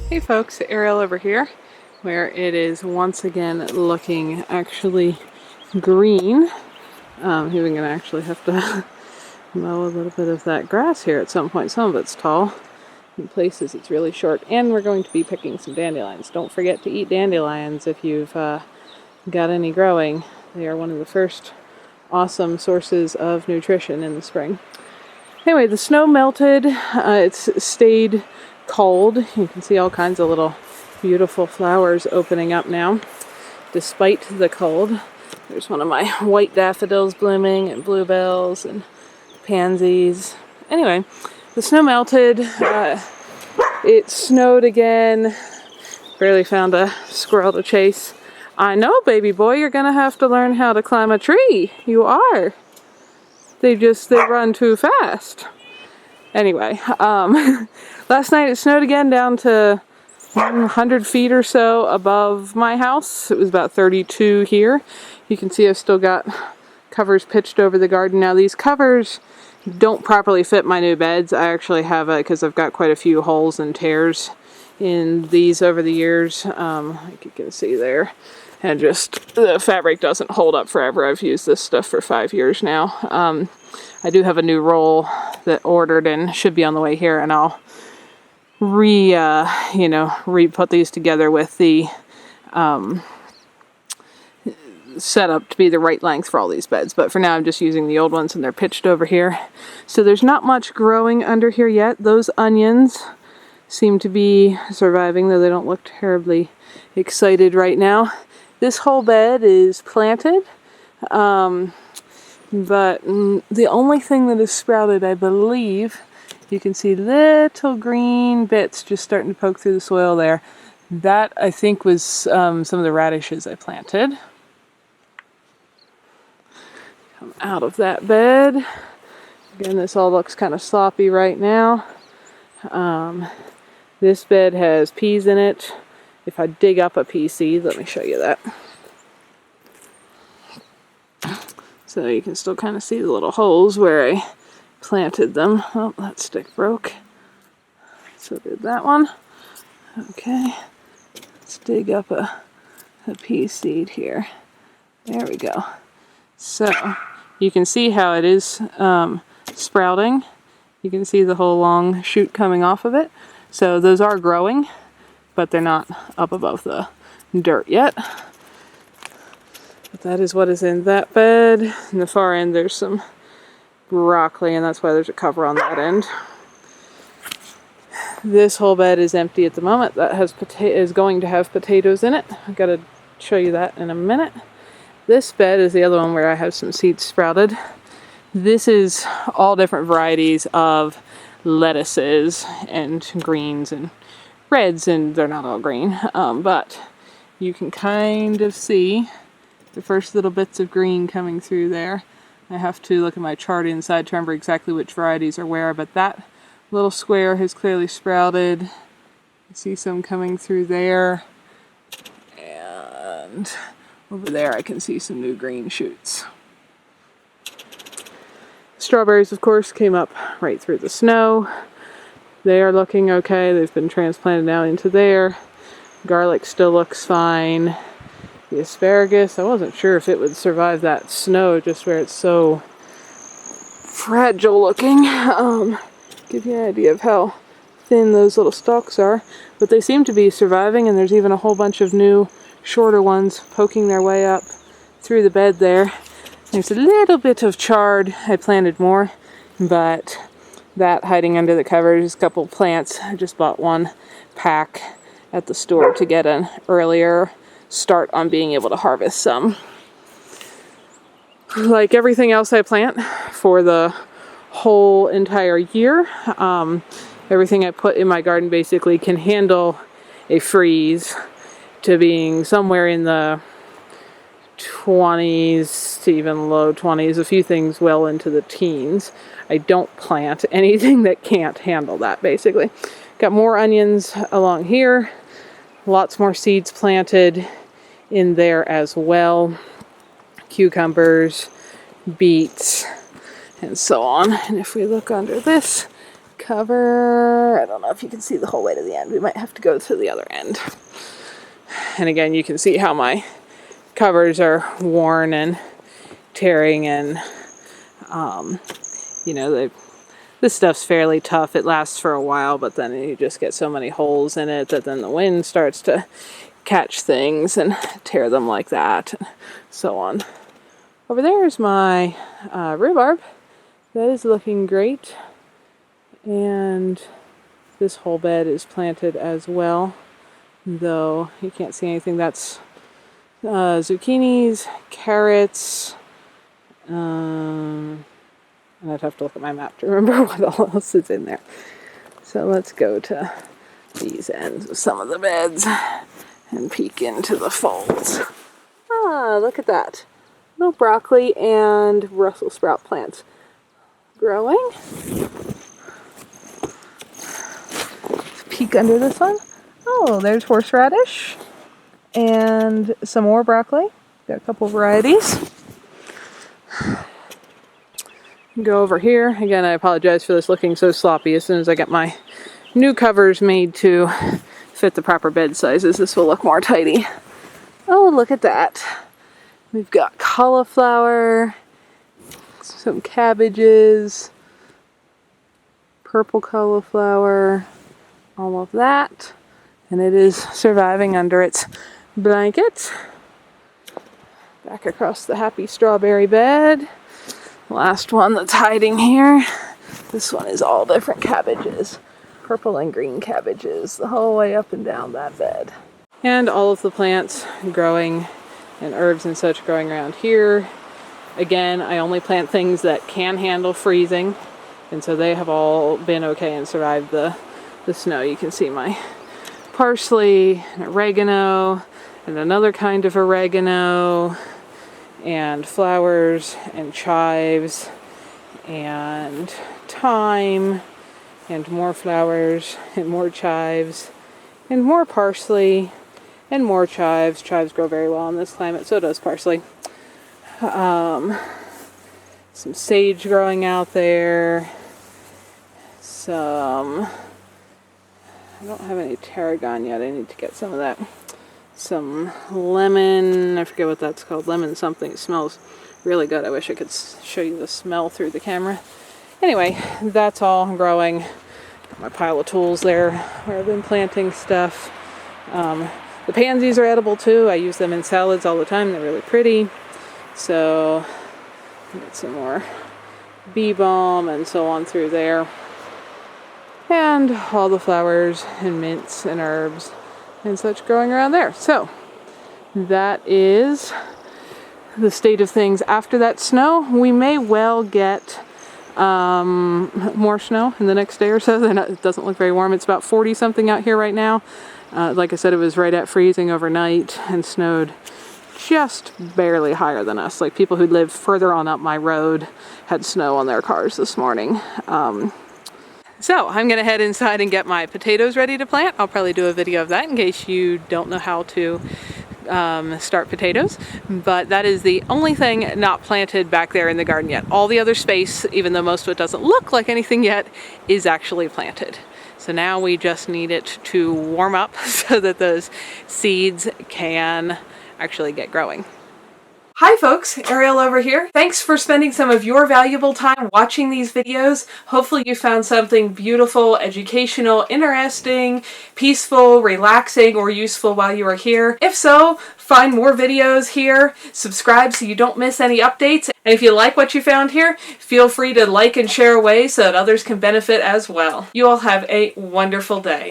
Hey folks, Ariel over here, where it is once again looking actually green. Even gonna actually have to mow a little bit of that grass here at some point. Some of it's tall, in places it's really short, and we're going to be picking some dandelions. Don't forget to eat dandelions if you've got any growing. They are one of the first awesome sources of nutrition in the spring. Anyway, the snow melted. It's stayed cold. You can see all kinds of little beautiful flowers opening up now, despite the cold. There's one of my white daffodils blooming, and bluebells and pansies. Anyway, the snow melted. It snowed again. Barely found a squirrel to chase. I know, baby boy, you're gonna have to learn how to climb a tree. You are. They run too fast. Anyway, last night it snowed again down to 100 feet or so above my house. It was about 32 here. You can see I've still got covers pitched over the garden. Now these covers don't properly fit my new beds. I actually have it because I've got quite a few holes and tears in these over the years, like you can see there. And just the fabric doesn't hold up forever. I've used this stuff for 5 years now. I do have a new roll that ordered and should be on the way here, and I'll re-put these together with the setup to be the right length for all these beds. But for now I'm just using the old ones, and they're pitched over here. So there's not much growing under here yet. Those onions seem to be surviving, though they don't look terribly excited right now. This whole bed is planted, but the only thing that is sprouted, I believe, you can see little green bits just starting to poke through the soil there. That, I think, was some of the radishes I planted. Come out of that bed. Again, this all looks kind of sloppy right now. This bed has peas in it. If I dig up a pea seed, let me show you that. So you can still kind of see the little holes where I planted them. Oh, that stick broke. So did that one. Okay, let's dig up a pea seed here. There we go. So you can see how it is sprouting. You can see the whole long shoot coming off of it. So those are growing, but they're not up above the dirt yet. But that is what is in that bed. In the far end there's some broccoli, and that's why there's a cover on that end. This whole bed is empty at the moment. That is going to have potatoes in it. I've got to show you that in a minute. This bed is the other one where I have some seeds sprouted. This is all different varieties of lettuces and greens and reds, and they're not all green, but you can kind of see the first little bits of green coming through there. I have to look at my chart inside to remember exactly which varieties are where, but that little square has clearly sprouted. You see some coming through there, and over there I can see some new green shoots. Strawberries, of course, came up right through the snow. They are looking okay. They've been transplanted now into there. Garlic still looks fine. The asparagus, I wasn't sure if it would survive that snow, just where it's so fragile looking. Give you an idea of how thin those little stalks are. But they seem to be surviving, and there's even a whole bunch of new, shorter ones poking their way up through the bed there. There's a little bit of chard. I planted more, but that hiding under the covers, a couple plants. I just bought one pack at the store to get an earlier start on being able to harvest some. Like everything else I plant for the whole entire year, everything I put in my garden basically can handle a freeze to being somewhere in the 20s to even low 20s, a few things well into the teens. I don't plant anything that can't handle that, basically. Got more onions along here, lots more seeds planted in there as well. Cucumbers, beets, and so on. And if we look under this cover. I don't know if you can see the whole way to the end. We might have to go to the other end. And again, you can see how my covers are worn and tearing, and you know, this stuff's fairly tough. It lasts for a while, but then you just get so many holes in it that then the wind starts to catch things and tear them like that, and so on. Over there is my rhubarb. That is looking great. And this whole bed is planted as well, though you can't see anything. That's zucchinis, carrots, and I'd have to look at my map to remember what all else is in there. So let's go to these ends of some of the beds and peek into the folds. Ah, look at that. Little broccoli and Brussels sprout plants growing. Let's peek under this one. Oh, there's horseradish and some more broccoli. Got a couple varieties. Go over here. Again, I apologize for this looking so sloppy. As soon as I get my new covers made to fit the proper bed sizes, this will look more tidy. Oh, look at that. We've got cauliflower, some cabbages, purple cauliflower, all of that. And it is surviving under its blanket. Back across the happy strawberry bed. Last one that's hiding here. This one is all different cabbages. Purple and green cabbages the whole way up and down that bed. And all of the plants growing and herbs and such growing around here. Again, I only plant things that can handle freezing, and so they have all been okay and survived the snow. You can see my parsley and oregano and another kind of oregano and flowers and chives and thyme and more flowers and more chives and more parsley and more chives. Chives grow very well in this climate, so does parsley. Some sage growing out there. I don't have any tarragon yet. I need to get some of that. Some lemon, I forget what that's called, lemon something. It smells really good. I wish I could show you the smell through the camera. Anyway, that's all growing. Got my pile of tools there where I've been planting stuff. The pansies are edible too. I use them in salads all the time. They're really pretty. So, get some more bee balm and so on through there. And all the flowers and mints and herbs and such growing around there. So, that is the state of things after that snow. We may well get more snow in the next day or so. It doesn't look very warm. It's about 40 something out here right now. Like I said, it was right at freezing overnight and snowed just barely higher than us. Like people who live further on up my road had snow on their cars this morning. So I'm going to head inside and get my potatoes ready to plant. I'll probably do a video of that in case you don't know how to start potatoes. But that is the only thing not planted back there in the garden yet. All the other space, even though most of it doesn't look like anything yet, is actually planted. So now we just need it to warm up so that those seeds can actually get growing. Hi folks, Ariel over here. Thanks for spending some of your valuable time watching these videos. Hopefully you found something beautiful, educational, interesting, peaceful, relaxing, or useful while you were here. If so, find more videos here, subscribe so you don't miss any updates, and if you like what you found here, feel free to like and share away so that others can benefit as well. You all have a wonderful day.